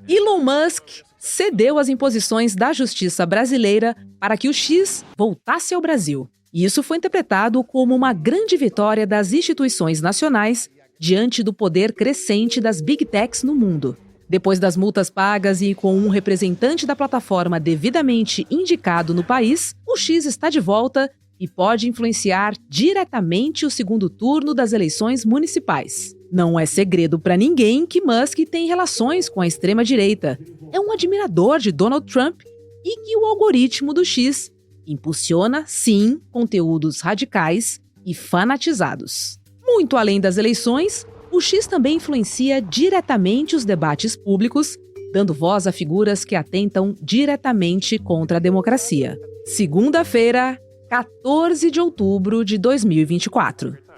Elon Musk cedeu às imposições da justiça brasileira para que o X voltasse ao Brasil. E isso foi interpretado como uma grande vitória das instituições nacionais diante do poder crescente das Big Techs no mundo. Depois das multas pagas e com um representante da plataforma devidamente indicado no país, o X está de volta e pode influenciar diretamente o segundo turno das eleições municipais. Não é segredo para ninguém que Musk tem relações com a extrema-direita. É um admirador de Donald Trump e que o algoritmo do X impulsiona, sim, conteúdos radicais e fanatizados. Muito além das eleições, o X também influencia diretamente os debates públicos, dando voz a figuras que atentam diretamente contra a democracia. Segunda-feira, 14 de outubro de 2024.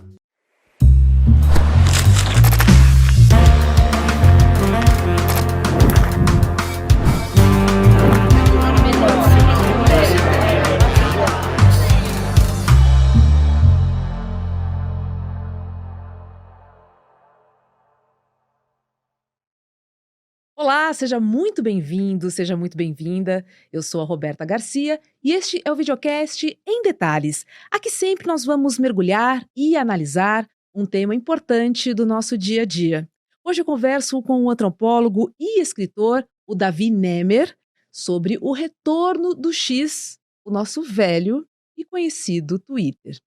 Olá, seja muito bem-vindo, seja muito bem-vinda. Eu sou a Roberta Garcia e este é o videocast Em Detalhes. Aqui sempre nós vamos mergulhar e analisar um tema importante do nosso dia a dia. Hoje eu converso com o antropólogo e escritor, o Davi Nemer, sobre o retorno do X, o nosso velho e conhecido Twitter.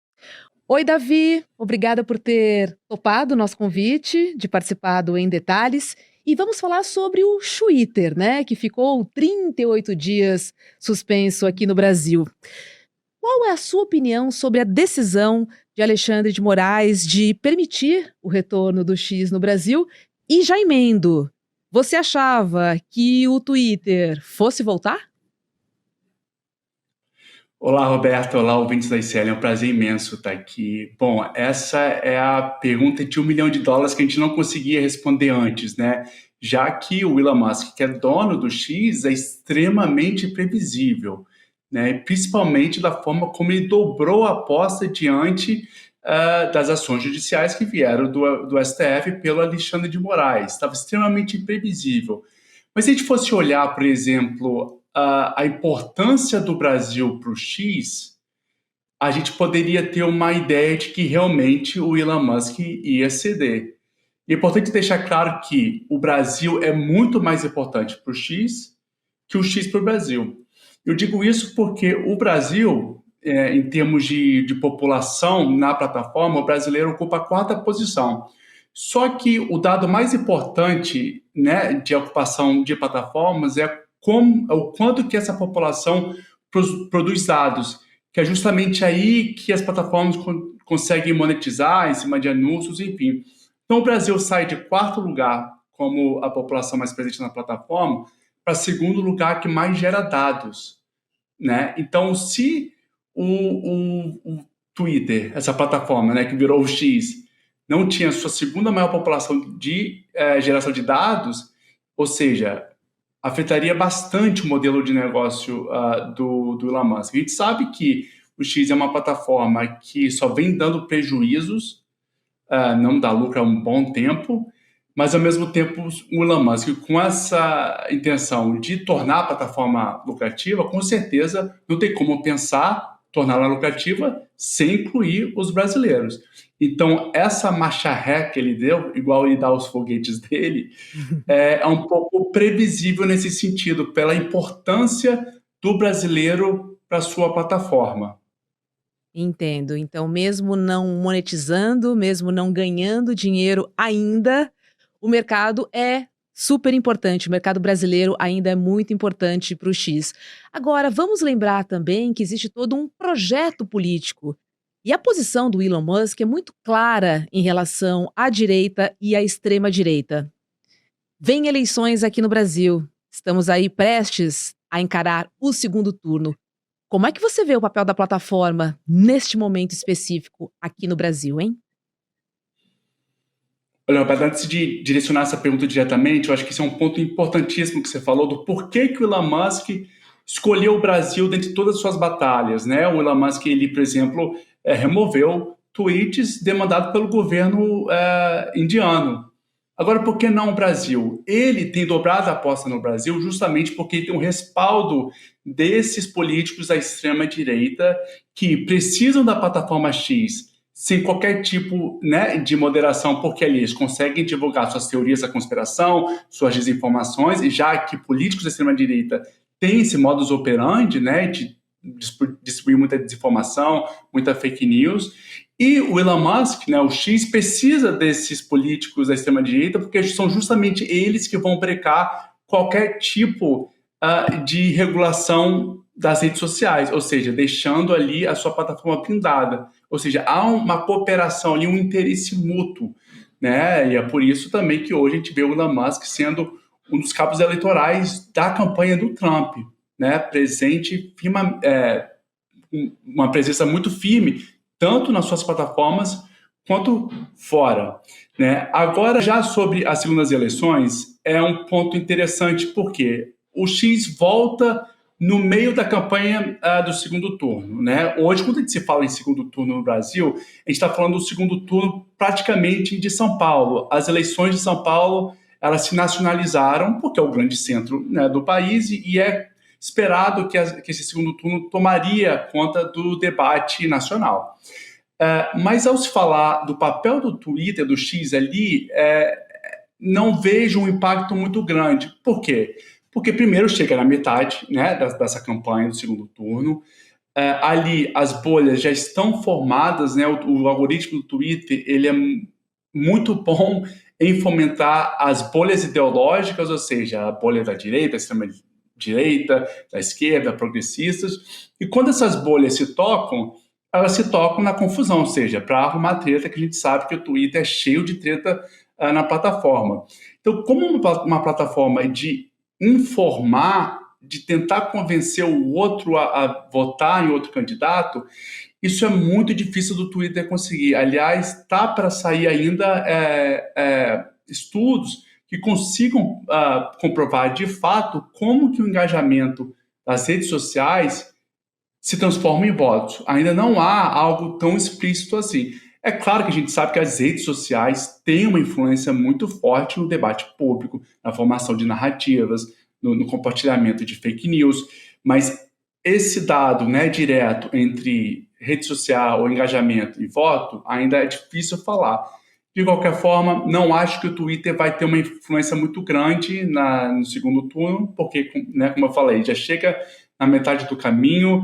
Oi, Davi, obrigada por ter topado o nosso convite de participar do Em Detalhes. E vamos falar sobre o Twitter, né, que ficou 38 dias suspenso aqui no Brasil. Qual é a sua opinião sobre a decisão de Alexandre de Moraes de permitir o retorno do X no Brasil? E já emendo, você achava que o Twitter fosse voltar? Olá, Roberto. Olá, ouvintes da ICL. É um prazer imenso estar aqui. Bom, essa é a pergunta de $1 milhão que a gente não conseguia responder antes, né? Já que o Elon Musk, que é dono do X, é extremamente previsível, né? Principalmente da forma como ele dobrou a aposta diante das ações judiciais que vieram do STF pelo Alexandre de Moraes. Estava extremamente imprevisível. Mas se a gente fosse olhar, por exemplo, a importância do Brasil para o X, a gente poderia ter uma ideia de que realmente o Elon Musk ia ceder. E é importante deixar claro que o Brasil é muito mais importante para o X que o X para o Brasil. Eu digo isso porque o Brasil, em termos de população na plataforma, o brasileiro ocupa a 4ª posição. Só que o dado mais importante, né, de ocupação de plataformas é o quanto que essa população produz dados, que é justamente aí que as plataformas conseguem monetizar em cima de anúncios, enfim. Então, o Brasil sai de 4º lugar como a população mais presente na plataforma para 2º lugar que mais gera dados, né? Então, se o Twitter, essa plataforma, né, que virou o X, não tinha sua 2ª maior população de geração de dados, ou seja, afetaria bastante o modelo de negócio do Elon Musk. A gente sabe que o X é uma plataforma que só vem dando prejuízos, não dá lucro há um bom tempo, mas ao mesmo tempo o Elon Musk, com essa intenção de tornar a plataforma lucrativa, com certeza não tem como pensar torná-la lucrativa sem incluir os brasileiros. Então, essa marcha ré que ele deu, igual ele dá os foguetes dele, é um pouco previsível nesse sentido, pela importância do brasileiro para a sua plataforma. Entendo. Então, mesmo não monetizando, mesmo não ganhando dinheiro ainda, o mercado é super importante. O mercado brasileiro ainda é muito importante para o X. Agora, vamos lembrar também que existe todo um projeto político. E a posição do Elon Musk é muito clara em relação à direita e à extrema-direita. Vem eleições aqui no Brasil. Estamos aí prestes a encarar o segundo turno. Como é que você vê o papel da plataforma neste momento específico aqui no Brasil, hein? Olha, Roberto, antes de direcionar essa pergunta diretamente, eu acho que esse é um ponto importantíssimo que você falou, do porquê que o Elon Musk escolheu o Brasil dentre todas as suas batalhas, né? O Elon Musk, ele, por exemplo, removeu tweets demandados pelo governo indiano, Agora, por que não o Brasil? Ele tem dobrado a aposta no Brasil justamente porque ele tem um respaldo desses políticos da extrema-direita que precisam da plataforma X sem qualquer tipo, né, de moderação, porque ali eles conseguem divulgar suas teorias da conspiração, suas desinformações, e já que políticos da extrema-direita têm esse modus operandi, né, de distribuir muita desinformação, muita fake news. E o Elon Musk, né, o X, precisa desses políticos da extrema-direita porque são justamente eles que vão brecar qualquer tipo de regulação das redes sociais, ou seja, deixando ali a sua plataforma blindada. Ou seja, há uma cooperação ali, um interesse mútuo, né? E é por isso também que hoje a gente vê o Elon Musk sendo um dos cabos eleitorais da campanha do Trump, né? Presente, uma presença muito firme, tanto nas suas plataformas quanto fora, né? Agora, já sobre as segundas eleições, é um ponto interessante, porque o X volta no meio da campanha do segundo turno, né? Hoje, quando a gente se fala em segundo turno no Brasil, a gente está falando do segundo turno praticamente de São Paulo. As eleições de São Paulo, elas se nacionalizaram, porque é o grande centro, né, do país, e é esperado que esse segundo turno tomaria conta do debate nacional. Mas ao se falar do papel do Twitter, do X ali, não vejo um impacto muito grande. Por quê? Porque primeiro chega na metade, né, dessa campanha do segundo turno. Ali as bolhas já estão formadas, né, o algoritmo do Twitter ele é muito bom em fomentar as bolhas ideológicas, ou seja, a bolha da direita, a extrema-direita, da esquerda, progressistas. E quando essas bolhas se tocam, elas se tocam na confusão, ou seja, para arrumar treta, que a gente sabe que o Twitter é cheio de treta na plataforma. Então, como uma plataforma de informar, de tentar convencer o outro a votar em outro candidato, isso é muito difícil do Twitter conseguir. Aliás, está para sair ainda estudos que consigam comprovar de fato como que o engajamento das redes sociais se transforma em votos. Ainda não há algo tão explícito assim. É claro que a gente sabe que as redes sociais têm uma influência muito forte no debate público, na formação de narrativas, no compartilhamento de fake news, mas esse dado, né, direto entre rede social, engajamento e voto, ainda é difícil falar. De qualquer forma, não acho que o Twitter vai ter uma influência muito grande no segundo turno, porque, né, como eu falei, já chega na metade do caminho.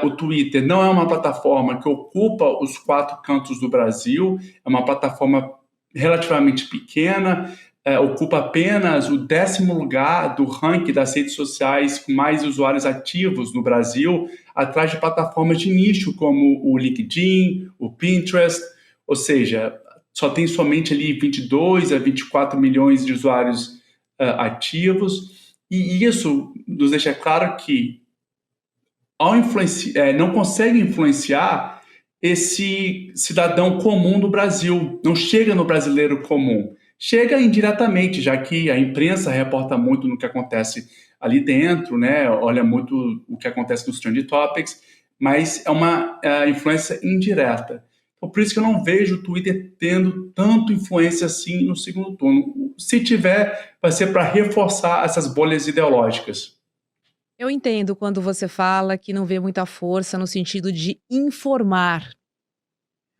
O Twitter não é uma plataforma que ocupa os 4 cantos do Brasil, é uma plataforma relativamente pequena, ocupa apenas o 10º lugar do ranking das redes sociais com mais usuários ativos no Brasil, atrás de plataformas de nicho como o LinkedIn, o Pinterest, ou seja, só tem somente ali 22 a 24 milhões de usuários ativos, e isso nos deixa claro que não consegue influenciar esse cidadão comum do Brasil, não chega no brasileiro comum, chega indiretamente, já que a imprensa reporta muito no que acontece ali dentro, né? Olha muito o que acontece nos Trending Topics, mas é uma influência indireta. Então, por isso que eu não vejo o Twitter tendo tanto influência assim no segundo turno. Se tiver, vai ser para reforçar essas bolhas ideológicas. Eu entendo quando você fala que não vê muita força no sentido de informar.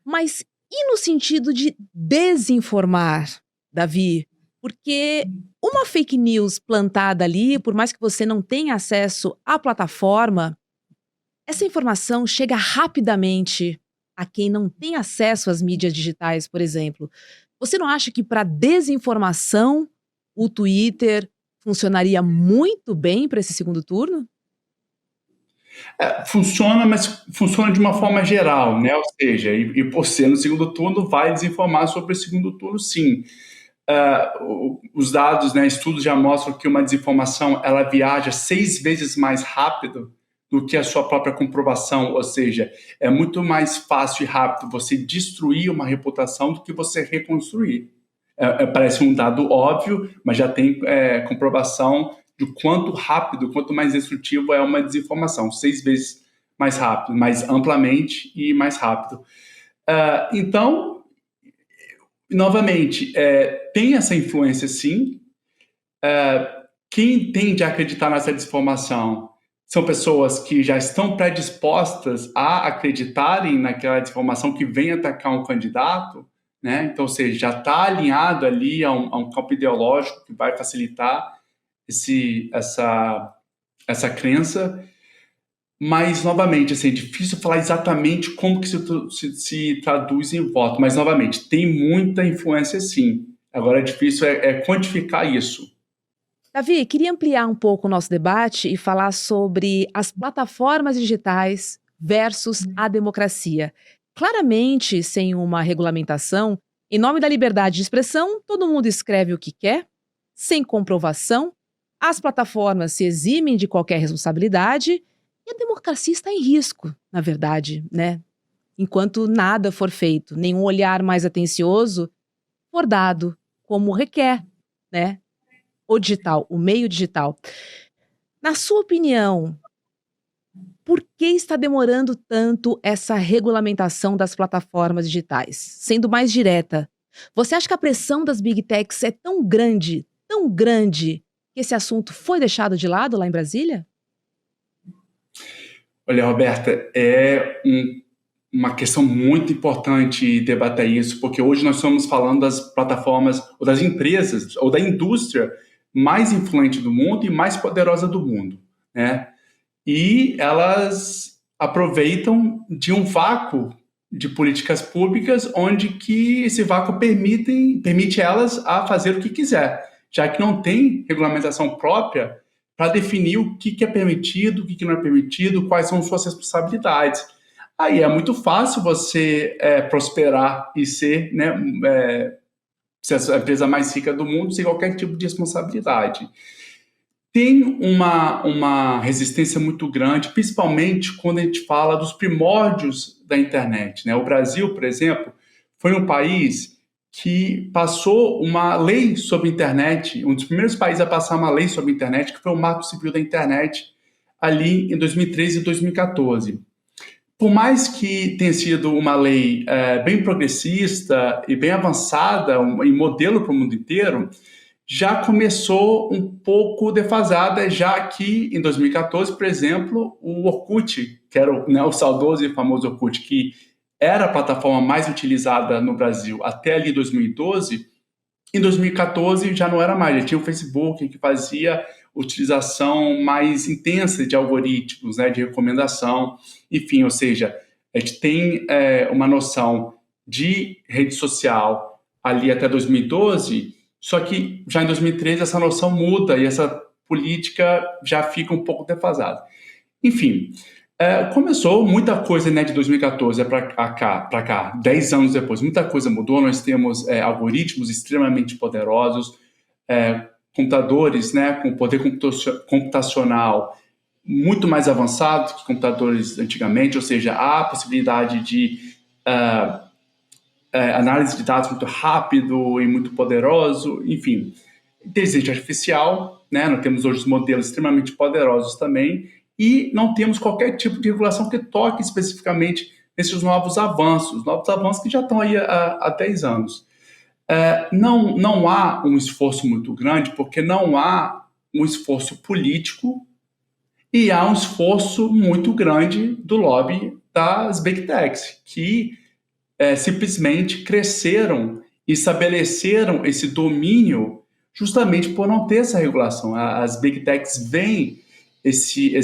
Mas e no sentido de desinformar, Davi? Porque uma fake news plantada ali, por mais que você não tenha acesso à plataforma, essa informação chega rapidamente a quem não tem acesso às mídias digitais, por exemplo. Você não acha que para desinformação o Twitter funcionaria muito bem para esse segundo turno? Funciona, mas funciona de uma forma geral, né? Ou seja, e por ser no segundo turno, vai desinformar sobre o segundo turno, sim. Os dados, né, estudos já mostram que uma desinformação ela viaja 6 vezes mais rápido do que a sua própria comprovação, ou seja, é muito mais fácil e rápido você destruir uma reputação do que você reconstruir. Parece um dado óbvio, mas já tem comprovação de quanto rápido, quanto mais destrutivo é uma desinformação, 6 vezes mais rápido, mais amplamente e mais rápido. Então, novamente, tem essa influência, sim. Quem tende a acreditar nessa desinformação são pessoas que já estão predispostas a acreditarem naquela desinformação que vem atacar um candidato, né? Então, ou seja, já está alinhado ali a um campo ideológico que vai facilitar essa crença. Mas, novamente, assim, é difícil falar exatamente como que se traduz em voto. Mas, novamente, tem muita influência, sim. Agora, é difícil quantificar isso. Davi, queria ampliar um pouco o nosso debate e falar sobre as plataformas digitais versus a democracia. Claramente, sem uma regulamentação, em nome da liberdade de expressão, todo mundo escreve o que quer, sem comprovação, as plataformas se eximem de qualquer responsabilidade e a democracia está em risco, na verdade, né? Enquanto nada for feito, nenhum olhar mais atencioso for dado, como requer, né? O digital, o meio digital. Na sua opinião, por que está demorando tanto essa regulamentação das plataformas digitais? Sendo mais direta, você acha que a pressão das Big Techs é tão grande, que esse assunto foi deixado de lado lá em Brasília? Olha, Roberta, uma questão muito importante debater isso, porque hoje nós estamos falando das plataformas, ou das empresas, ou da indústria mais influente do mundo e mais poderosa do mundo, né? E elas aproveitam de um vácuo de políticas públicas, onde que esse vácuo permite elas a fazer o que quiser, já que não tem regulamentação própria para definir o que é permitido, o que não é permitido, quais são suas responsabilidades. Aí é muito fácil você prosperar e ser, né, ser a empresa mais rica do mundo sem qualquer tipo de responsabilidade. Tem uma resistência muito grande, principalmente quando a gente fala dos primórdios da internet, né? O Brasil, por exemplo, foi um país que passou uma lei sobre a internet, um dos primeiros países a passar uma lei sobre a internet, que foi o Marco Civil da Internet, ali em 2013 e 2014. Por mais que tenha sido uma lei bem progressista e bem avançada, em modelo para o mundo inteiro, já começou um pouco defasada, já que em 2014, por exemplo, o Orkut, que era o saudoso e famoso Orkut, que era a plataforma mais utilizada no Brasil até ali 2012, em 2014 já não era mais, já tinha o Facebook, que fazia utilização mais intensa de algoritmos, né, de recomendação, enfim, ou seja, a gente tem uma noção de rede social ali até 2012, só que já em 2013 essa noção muda e essa política já fica um pouco defasada. Enfim, começou muita coisa, né, de 2014 para cá, 10 anos depois, muita coisa mudou, nós temos algoritmos extremamente poderosos, computadores, né, com poder computacional muito mais avançado que computadores antigamente, ou seja, há a possibilidade de análise de dados muito rápido e muito poderoso, enfim. Inteligência artificial, né? Nós temos hoje os modelos extremamente poderosos também e não temos qualquer tipo de regulação que toque especificamente nesses novos avanços que já estão aí há 10 anos. Não há um esforço muito grande, porque não há um esforço político e há um esforço muito grande do lobby das Big Techs, que simplesmente cresceram e estabeleceram esse domínio justamente por não ter essa regulação. As Big Techs veem esse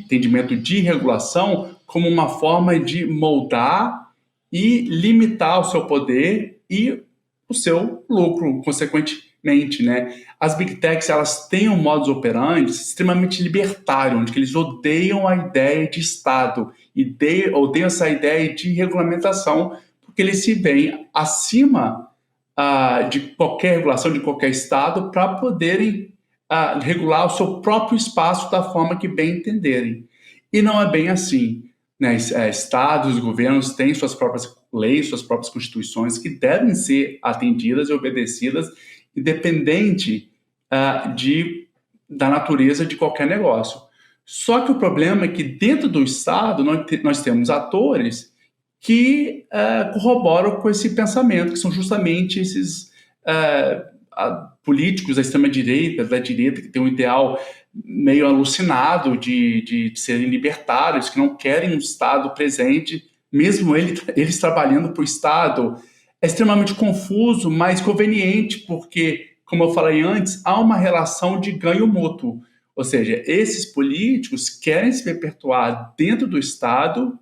entendimento de regulação como uma forma de moldar e limitar o seu poder e o seu lucro, consequentemente, né? As Big Techs, elas têm um modus operandi extremamente libertário, onde eles odeiam a ideia de Estado e odeiam essa ideia de regulamentação, porque eles se veem acima de qualquer regulação de qualquer Estado para poderem regular o seu próprio espaço da forma que bem entenderem. E não é bem assim, né? Estados, governos têm suas próprias leis, suas próprias constituições que devem ser atendidas e obedecidas, independente da natureza de qualquer negócio. Só que o problema é que dentro do Estado nós temos atores que corroboram com esse pensamento, que são justamente esses políticos da extrema-direita, da direita, que tem um ideal meio alucinado de serem libertários, que não querem um Estado presente, mesmo eles trabalhando para o Estado. É extremamente confuso, mas conveniente, porque, como eu falei antes, há uma relação de ganho mútuo. Ou seja, esses políticos querem se perpetuar dentro do Estado,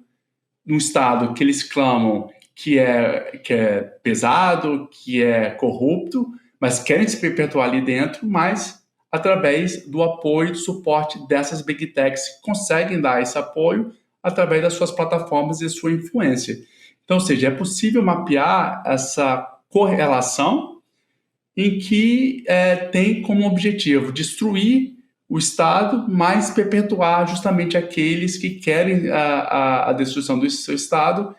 num Estado que eles clamam que é pesado, que é corrupto, mas querem se perpetuar ali dentro, mas através do apoio, do suporte dessas big techs que conseguem dar esse apoio através das suas plataformas e sua influência. Então, ou seja, é possível mapear essa correlação em que tem como objetivo destruir o Estado, mas perpetuar justamente aqueles que querem a destruição do seu Estado,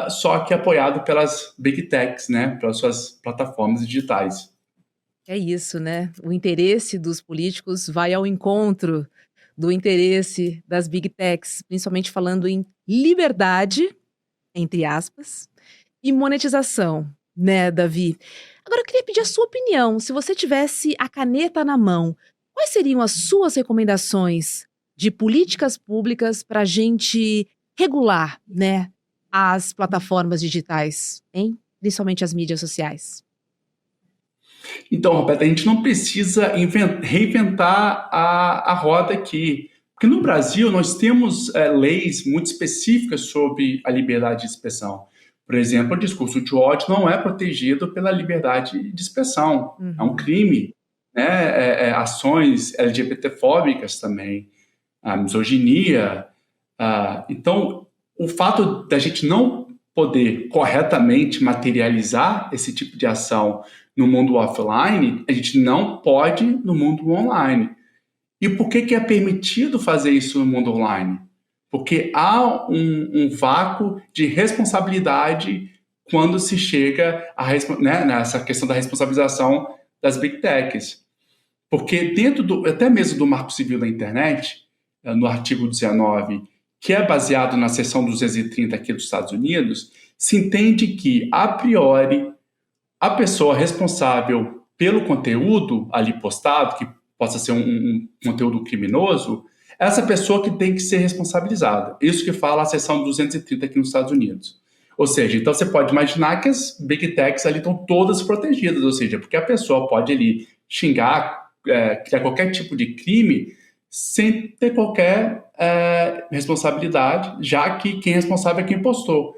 só que apoiado pelas big techs, né, pelas suas plataformas digitais. É isso, né? O interesse dos políticos vai ao encontro do interesse das big techs, principalmente falando em liberdade, entre aspas, e monetização, né, Davi? Agora eu queria pedir a sua opinião. Se você tivesse a caneta na mão, quais seriam as suas recomendações de políticas públicas para a gente regular, né, as plataformas digitais, hein? Principalmente as mídias sociais? Então, Roberta, a gente não precisa reinventar a roda aqui, porque no Brasil nós temos leis muito específicas sobre a liberdade de expressão. Por exemplo, o discurso de ódio não é protegido pela liberdade de expressão, é um Uhum. crime, né? Ações LGBTfóbicas também, a misoginia. Então, o fato da gente não poder corretamente materializar esse tipo de ação no mundo offline, a gente não pode no mundo online. E por que é permitido fazer isso no mundo online? Porque há um vácuo de responsabilidade quando se chega nessa questão da responsabilização das big techs. Porque dentro até mesmo do Marco Civil da Internet, no artigo 19, que é baseado na seção 230 aqui dos Estados Unidos, se entende que, a priori, a pessoa responsável pelo conteúdo ali postado, que possa ser um conteúdo criminoso, essa pessoa que tem que ser responsabilizada. Isso que fala a seção 230 aqui nos Estados Unidos. Ou seja, então você pode imaginar que as big techs ali estão todas protegidas, ou seja, porque a pessoa pode ali xingar, criar qualquer tipo de crime sem ter qualquer responsabilidade, já que quem é responsável é quem postou.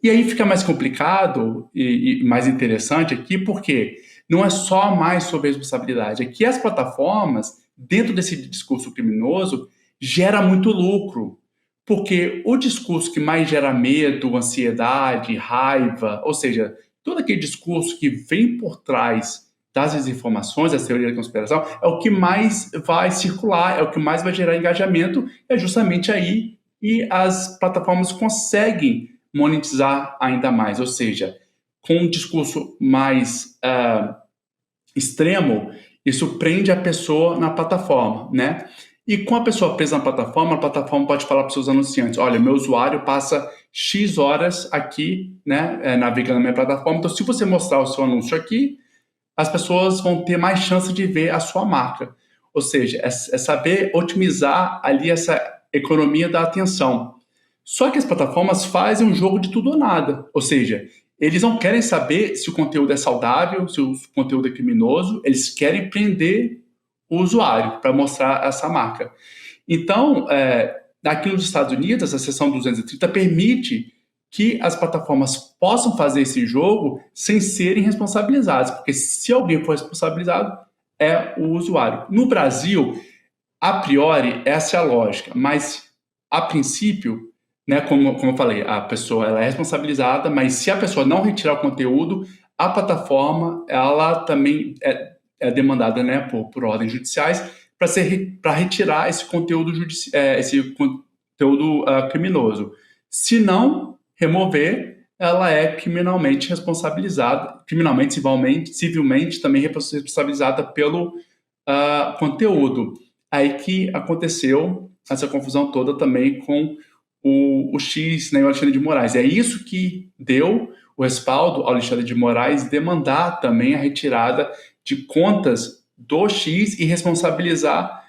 E aí fica mais complicado e mais interessante aqui, porque não é só mais sobre a responsabilidade. Aqui as plataformas, dentro desse discurso criminoso, gera muito lucro. Porque o discurso que mais gera medo, ansiedade, raiva, ou seja, todo aquele discurso que vem por trás das desinformações, das teorias da conspiração, é o que mais vai circular, é o que mais vai gerar engajamento, é justamente aí que as plataformas conseguem monetizar ainda mais, ou seja, com um discurso mais extremo, isso prende a pessoa na plataforma, né? E com a pessoa presa na plataforma, a plataforma pode falar para os seus anunciantes, olha, meu usuário passa X horas aqui, né, navegando na minha plataforma, então se você mostrar o seu anúncio aqui, as pessoas vão ter mais chance de ver a sua marca. Ou seja, é saber otimizar ali essa economia da atenção. Só que as plataformas fazem um jogo de tudo ou nada. Ou seja, eles não querem saber se o conteúdo é saudável, se o conteúdo é criminoso, eles querem prender o usuário para mostrar essa marca. Então, aqui nos Estados Unidos, a seção 230 permite que as plataformas possam fazer esse jogo sem serem responsabilizadas, porque se alguém for responsabilizado, é o usuário. No Brasil, a priori, essa é a lógica, mas a princípio, né, como eu falei, a pessoa ela é responsabilizada, mas se a pessoa não retirar o conteúdo, a plataforma ela também é demandada, né, por ordens judiciais para retirar esse conteúdo criminoso. Se não remover, ela é criminalmente responsabilizada, civilmente também responsabilizada pelo conteúdo. Aí que aconteceu essa confusão toda também com o X, né, o Alexandre de Moraes. É isso que deu o respaldo ao Alexandre de Moraes demandar também a retirada de contas do X e responsabilizar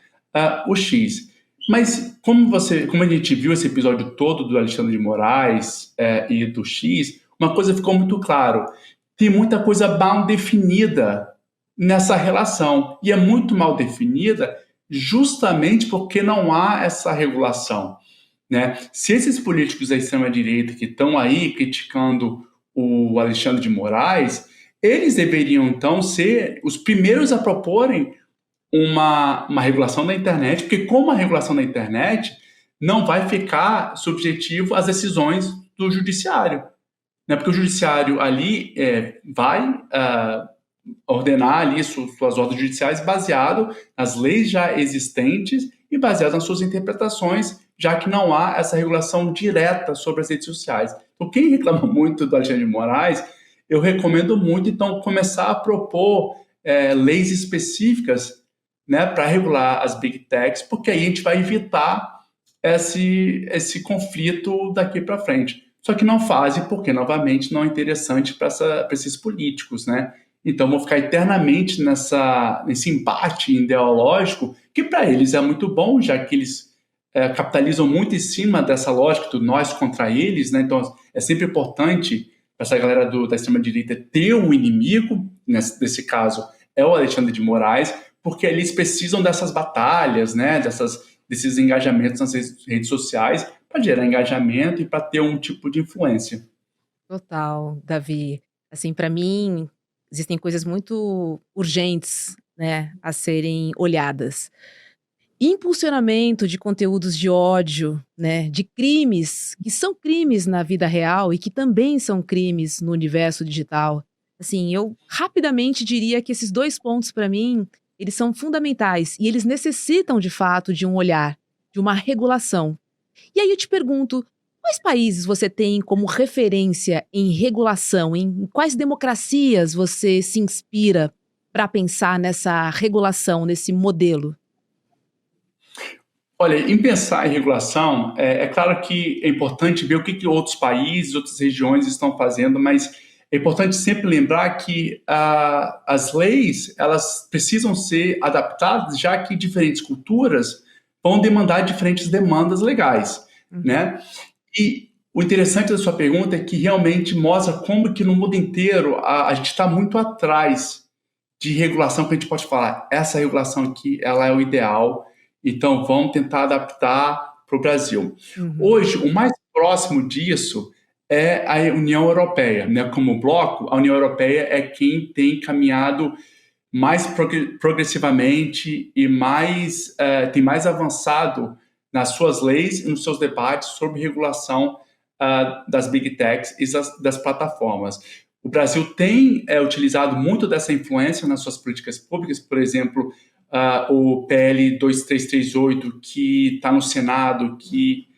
o X. Mas como a gente viu esse episódio todo do Alexandre de Moraes e do X, uma coisa ficou muito claro: tem muita coisa mal definida nessa relação, e é muito mal definida justamente porque não há essa regulação, né? Se esses políticos da extrema-direita que estão aí criticando o Alexandre de Moraes, eles deveriam, então, ser os primeiros a proporem uma regulação da internet, porque como a regulação da internet não vai ficar subjetivo às decisões do judiciário, né? Porque o judiciário ali vai ordenar ali suas ordens judiciais baseado nas leis já existentes e baseado nas suas interpretações, já que não há essa regulação direta sobre as redes sociais. Então, quem reclama muito do Alexandre de Moraes, eu recomendo muito, então, começar a propor leis específicas, né, para regular as big techs, porque aí a gente vai evitar esse conflito daqui para frente. Só que não fazem porque, novamente, não é interessante para esses políticos, né? Então, vão ficar eternamente nesse embate ideológico, que para eles é muito bom, já que eles capitalizam muito em cima dessa lógica do nós contra eles, né? Então, é sempre importante para essa galera da extrema-direita ter um inimigo, nesse caso é o Alexandre de Moraes, porque eles precisam dessas batalhas, né? Desses engajamentos nas redes sociais para gerar engajamento e para ter um tipo de influência. Total, Davi. Assim, para mim, existem coisas muito urgentes, né, a serem olhadas. Impulsionamento de conteúdos de ódio, né, de crimes, que são crimes na vida real e que também são crimes no universo digital. Assim, eu rapidamente diria que esses 2 pontos, para mim, eles são fundamentais e eles necessitam, de fato, de um olhar, de uma regulação. E aí eu te pergunto, quais países você tem como referência em regulação? Em quais democracias você se inspira para pensar nessa regulação, nesse modelo? Olha, em pensar em regulação, é claro que é importante ver o que outros países, outras regiões estão fazendo, mas é importante sempre lembrar que as leis elas precisam ser adaptadas, já que diferentes culturas vão demandar diferentes demandas legais, né? E o interessante da sua pergunta é que realmente mostra como que no mundo inteiro a gente está muito atrás de regulação que a gente pode falar. Essa regulação aqui, ela é o ideal, então vamos tentar adaptar para o Brasil. Hoje, o mais próximo disso é a União Europeia, né? Como bloco, a União Europeia é quem tem caminhado mais progressivamente e tem mais avançado nas suas leis e nos seus debates sobre regulação das big techs e das plataformas. O Brasil tem utilizado muito dessa influência nas suas políticas públicas, por exemplo, o PL 2338, que está no Senado, que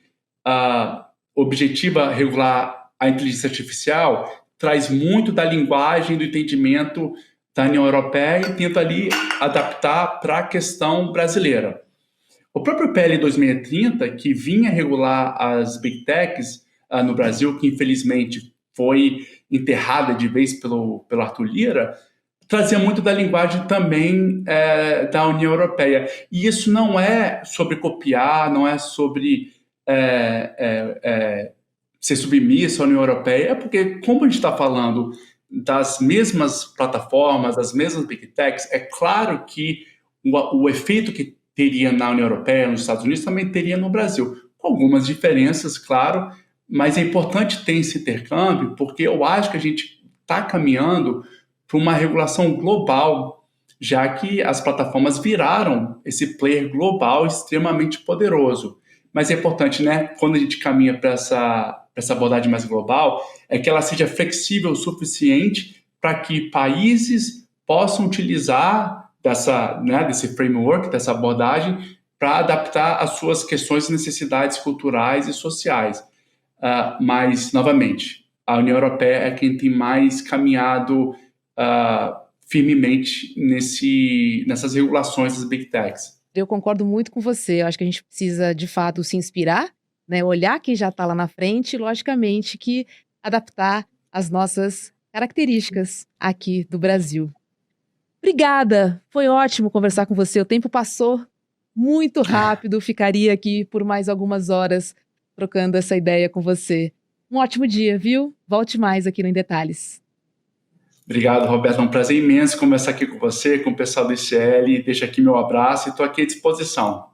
objetiva regular a inteligência artificial, traz muito da linguagem, do entendimento da União Europeia e tenta ali adaptar para a questão brasileira. O próprio PL 2630, que vinha regular as big techs no Brasil, que infelizmente foi enterrada de vez pelo Arthur Lira, trazia muito da linguagem também da União Europeia. E isso não é sobre copiar, não é sobre ser submisso à União Europeia, é porque, como a gente está falando das mesmas plataformas, das mesmas big techs, é claro que o efeito que teria na União Europeia, nos Estados Unidos, também teria no Brasil, com algumas diferenças, claro, mas é importante ter esse intercâmbio, porque eu acho que a gente está caminhando para uma regulação global, já que as plataformas viraram esse player global extremamente poderoso. Mas é importante, né, quando a gente caminha para essa abordagem mais global, é que ela seja flexível o suficiente para que países possam utilizar desse framework, dessa abordagem, para adaptar as suas questões e necessidades culturais e sociais. Mas, novamente, a União Europeia é quem tem mais caminhado firmemente nessas regulações das big techs. Eu concordo muito com você. Eu acho que a gente precisa, de fato, se inspirar né? Olhar quem já está lá na frente e, logicamente, que adaptar as nossas características aqui do Brasil. Obrigada, foi ótimo conversar com você. O tempo passou muito rápido, ficaria aqui por mais algumas horas trocando essa ideia com você. Um ótimo dia, viu? Volte mais aqui no Em Detalhes. Obrigado, Roberto. É um prazer imenso conversar aqui com você, com o pessoal do ICL. Deixa aqui meu abraço e estou aqui à disposição.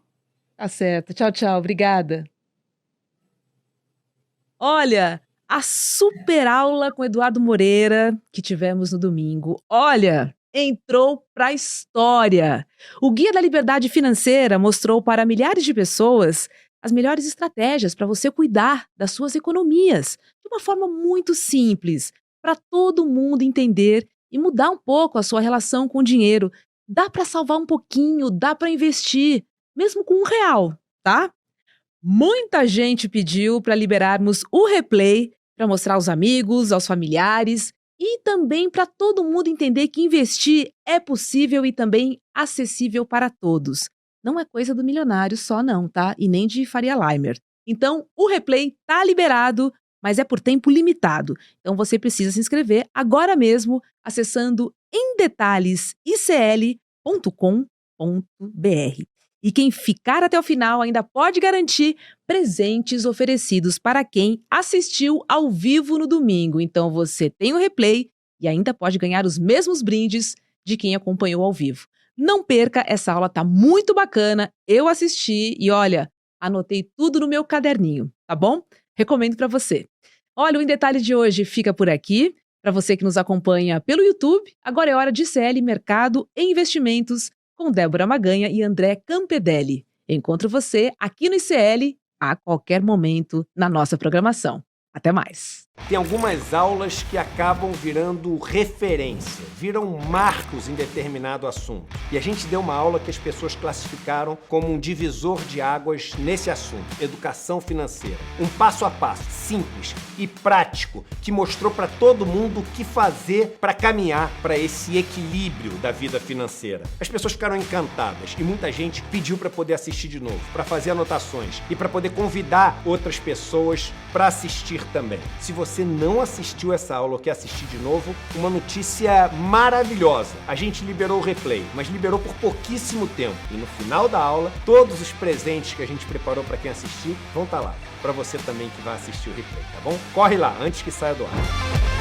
Tá certo. Tchau, tchau. Obrigada. Olha, a super aula com Eduardo Moreira que tivemos no domingo. Olha, entrou para a história. O Guia da Liberdade Financeira mostrou para milhares de pessoas as melhores estratégias para você cuidar das suas economias de uma forma muito simples, para todo mundo entender e mudar um pouco a sua relação com o dinheiro. Dá para salvar um pouquinho, dá para investir, mesmo com R$1, tá? Muita gente pediu para liberarmos o replay para mostrar aos amigos, aos familiares e também para todo mundo entender que investir é possível e também acessível para todos. Não é coisa do milionário só não, tá? E nem de Faria Limer. Então, o replay tá liberado, mas é por tempo limitado. Então, você precisa se inscrever agora mesmo acessando emdetalhesicl.com.br. E quem ficar até o final ainda pode garantir presentes oferecidos para quem assistiu ao vivo no domingo. Então você tem o replay e ainda pode ganhar os mesmos brindes de quem acompanhou ao vivo. Não perca, essa aula tá muito bacana, eu assisti e olha, anotei tudo no meu caderninho, tá bom? Recomendo para você. Olha, o Em Detalhe de hoje fica por aqui. Para você que nos acompanha pelo YouTube, agora é hora de ICL Mercado e Investimentos com Débora Maganha e André Campedelli. Encontro você aqui no ICL a qualquer momento na nossa programação. Até mais! Tem algumas aulas que acabam virando referência, viram marcos em determinado assunto. E a gente deu uma aula que as pessoas classificaram como um divisor de águas nesse assunto, educação financeira. Um passo a passo, simples e prático, que mostrou para todo mundo o que fazer para caminhar para esse equilíbrio da vida financeira. As pessoas ficaram encantadas e muita gente pediu para poder assistir de novo, para fazer anotações e para poder convidar outras pessoas para assistir também. Se você não assistiu essa aula ou quer assistir de novo, uma notícia maravilhosa. A gente liberou o replay, mas liberou por pouquíssimo tempo. E no final da aula, todos os presentes que a gente preparou para quem assistir vão estar lá. Para você também que vai assistir o replay, tá bom? Corre lá, antes que saia do ar.